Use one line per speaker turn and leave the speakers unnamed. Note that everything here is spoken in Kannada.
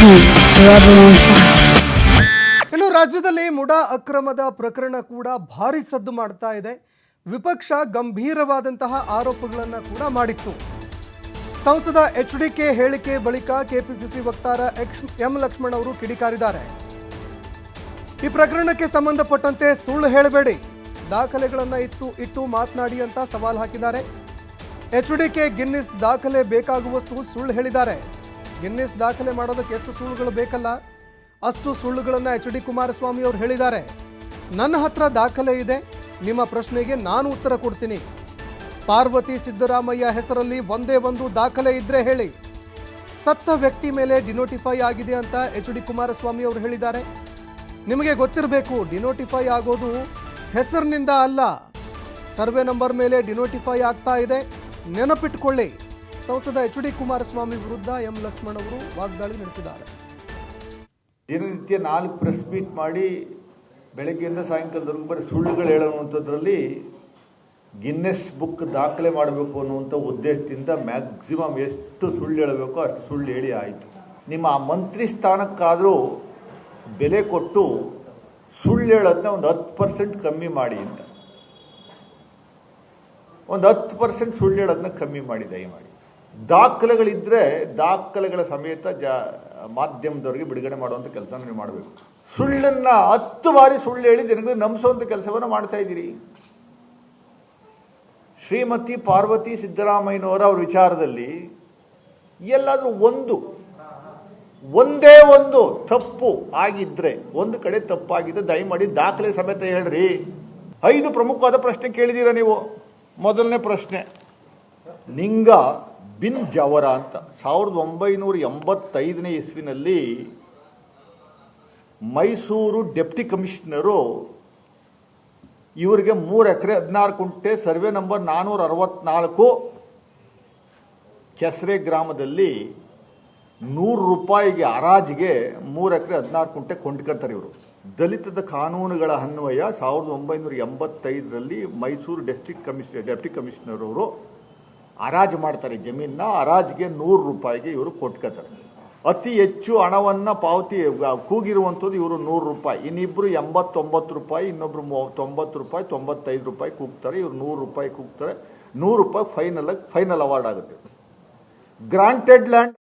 forever on fire.
ಇನ್ನು ರಾಜ್ಯದಲ್ಲಿ ಮುಡಾ ಅಕ್ರಮದ ಪ್ರಕರಣ ಕೂಡ ಭಾರಿ ಸದ್ದು ಮಾಡ್ತಾ ಇದೆ. ವಿಪಕ್ಷ ಗಂಭೀರವಾದಂತಹ ಆರೋಪಗಳನ್ನು ಕೂಡ ಮಾಡಿತ್ತು. ಸಂಸದ ಎಚ್ಡಿಕೆ ಹೇಳಿಕೆ ಬಳಿಕ ಕೆಪಿಸಿಸಿ ವಕ್ತಾರ ಎಂ ಲಕ್ಷ್ಮಣ್ ಅವರು ಕಿಡಿಕಾರಿದ್ದಾರೆ. ಈ ಪ್ರಕರಣಕ್ಕೆ ಸಂಬಂಧಪಟ್ಟಂತೆ ಸುಳ್ಳು ಹೇಳಬೇಡಿ, ದಾಖಲೆಗಳನ್ನು ಇಟ್ಟು ಮಾತನಾಡಿ ಅಂತ ಸವಾಲ್ ಹಾಕಿದ್ದಾರೆ. ಎಚ್ಡಿಕೆ ಗಿನ್ನಿಸ್ ದಾಖಲೆ ಬೇಕಾಗುವಷ್ಟು ಸುಳ್ಳು ಹೇಳಿದ್ದಾರೆ. ಗಿನ್ನಿಸ್ ದಾಖಲೆ ಮಾಡೋದಕ್ಕೆ ಎಷ್ಟು ಸುಳ್ಳುಗಳು ಬೇಕಲ್ಲ ಅಷ್ಟು ಸುಳ್ಳುಗಳನ್ನು ಎಚ್.ಡಿ. ಕುಮಾರಸ್ವಾಮಿ ಅವರು ಹೇಳಿದ್ದಾರೆ. ನನ್ನ ಹತ್ರ ದಾಖಲೆ ಇದೆ, ನಿಮ್ಮ ಪ್ರಶ್ನೆಗೆ ನಾನು ಉತ್ತರ ಕೊಡ್ತೀನಿ. ಪಾರ್ವತಿ ಸಿದ್ದರಾಮಯ್ಯ ಹೆಸರಲ್ಲಿ ಒಂದೇ ಒಂದು ದಾಖಲೆ ಇದ್ರೆ ಹೇಳಿ. ಸತ್ತ ವ್ಯಕ್ತಿ ಮೇಲೆ ಡಿನೋಟಿಫೈ ಆಗಿದೆ ಅಂತ ಎಚ್.ಡಿ. ಕುಮಾರಸ್ವಾಮಿ ಅವರು ಹೇಳಿದ್ದಾರೆ. ನಿಮಗೆ ಗೊತ್ತಿರಬೇಕು, ಡಿನೋಟಿಫೈ ಆಗೋದು ಹೆಸರಿನಿಂದ ಅಲ್ಲ, ಸರ್ವೆ ನಂಬರ್ ಮೇಲೆ ಡಿನೋಟಿಫೈ ಆಗ್ತಾ ಇದೆ, ನೆನಪಿಟ್ಕೊಳ್ಳಿ. ಸಂಸದ ಎಚ್.ಡಿ. ಕುಮಾರಸ್ವಾಮಿ ವಿರುದ್ಧ ಎಂ ಲಕ್ಷ್ಮಣ್ ಅವರು ವಾಗ್ದಾಳಿ ನಡೆಸಿದ್ದಾರೆ.
ದಿನನಿತ್ಯ 4 ಪ್ರೆಸ್ ಮೀಟ್ ಮಾಡಿ ಬೆಳಗ್ಗೆಯಿಂದ ಸಾಯಂಕಾಲದವರೆಗೂ ಬರೀ ಸುಳ್ಳುಗಳು ಹೇಳುವಂಥದ್ರಲ್ಲಿ ಗಿನ್ನೆಸ್ ಬುಕ್ ದಾಖಲೆ ಮಾಡಬೇಕು ಅನ್ನುವಂಥ ಉದ್ದೇಶದಿಂದ ಮ್ಯಾಕ್ಸಿಮಮ್ ಎಷ್ಟು ಸುಳ್ಳು ಹೇಳಬೇಕೋ ಅಷ್ಟು ಸುಳ್ಳು ಹೇಳಿ ಆಯಿತು. ನಿಮ್ಮ ಆ ಮಂತ್ರಿ ಸ್ಥಾನಕ್ಕಾದರೂ ಬೆಲೆ ಕೊಟ್ಟು ಸುಳ್ಳು ಹೇಳೋದನ್ನ ಒಂದು 10% ಕಮ್ಮಿ ಮಾಡಿ ಅಂತ, ಒಂದು 10% ಸುಳ್ಳು ಹೇಳೋದನ್ನ ಕಮ್ಮಿ ಮಾಡಿ ದಯಮಾಡಿ. ದಾಖಲೆಗಳಿದ್ರೆ ದಾಖಲೆಗಳ ಸಮೇತ ಮಾಧ್ಯಮದವರಿಗೆ ಬಿಡುಗಡೆ ಮಾಡುವಂಥ ಕೆಲಸ ನೀವು ಮಾಡಬೇಕು. ಸುಳ್ಳನ್ನ 10 ಬಾರಿ ಸುಳ್ಳು ಹೇಳಿ ಜನಗಳಿಗೆ ನಂಬಿಸುವಂಥ ಕೆಲಸವನ್ನು ಮಾಡ್ತಾ ಇದ್ದೀರಿ. ಶ್ರೀಮತಿ ಪಾರ್ವತಿ ಸಿದ್ದರಾಮಯ್ಯನವರ ಅವ್ರ ವಿಚಾರದಲ್ಲಿ ಎಲ್ಲಾದ್ರೂ ಒಂದೇ ಒಂದು ತಪ್ಪು ಆಗಿದ್ರೆ, ಒಂದು ಕಡೆ ತಪ್ಪಾಗಿದ್ರೆ ದಯಮಾಡಿ ದಾಖಲೆ ಸಮೇತ ಹೇಳ್ರಿ. 5 ಪ್ರಮುಖವಾದ ಪ್ರಶ್ನೆ ಕೇಳಿದೀರ ನೀವು. ಮೊದಲನೇ ಪ್ರಶ್ನೆ, ನಿಂಗ ಬಿನ್ ಜವರ ಅಂತ 1985ನೇ ಇಸ್ವಿನಲ್ಲಿ ಮೈಸೂರು ಡೆಪ್ಟಿ ಕಮಿಷನರು ಇವರಿಗೆ 3 ಎಕರೆ 16 ಕುಂಟೆ ಸರ್ವೆ ನಂಬರ್ 464 ಕೆಸರೆ ಗ್ರಾಮದಲ್ಲಿ 100 ರೂಪಾಯಿಗೆ ಹರಾಜಿಗೆ 3 ಎಕರೆ 16 ಕುಂಟೆ ಕೊಂಡ್ಕೊಂತಾರೆ. ಇವರು ದಲಿತದ ಕಾನೂನುಗಳ ಅನ್ವಯ 1985ರಲ್ಲಿ ಮೈಸೂರು ಡೆಪ್ಟಿ ಕಮಿಷನರ್ ಅವರು ಹರಾಜು ಮಾಡ್ತಾರೆ. ಜಮೀನ ಹರಾಜಿಗೆ 100 ರೂಪಾಯಿಗೆ ಇವರು ಕೊಟ್ಕೋತಾರೆ. ಅತಿ ಹೆಚ್ಚು ಹಣವನ್ನ ಪಾವತಿ ಕೂಗಿರುವಂಥದ್ದು ಇವರು 100 ರೂಪಾಯಿ, ಇನ್ನಿಬ್ರು 89 ರೂಪಾಯಿ, ಇನ್ನೊಬ್ರು 90 ರೂಪಾಯಿ, 95 ರೂಪಾಯಿ ಕೂಗ್ತಾರೆ. ಇವರು 100 ರೂಪಾಯಿ ಕೂಗ್ತಾರೆ. 100 ರೂಪಾಯಿ ಫೈನಲ್ ಅವಾರ್ಡ್ ಆಗುತ್ತೆ. Granted land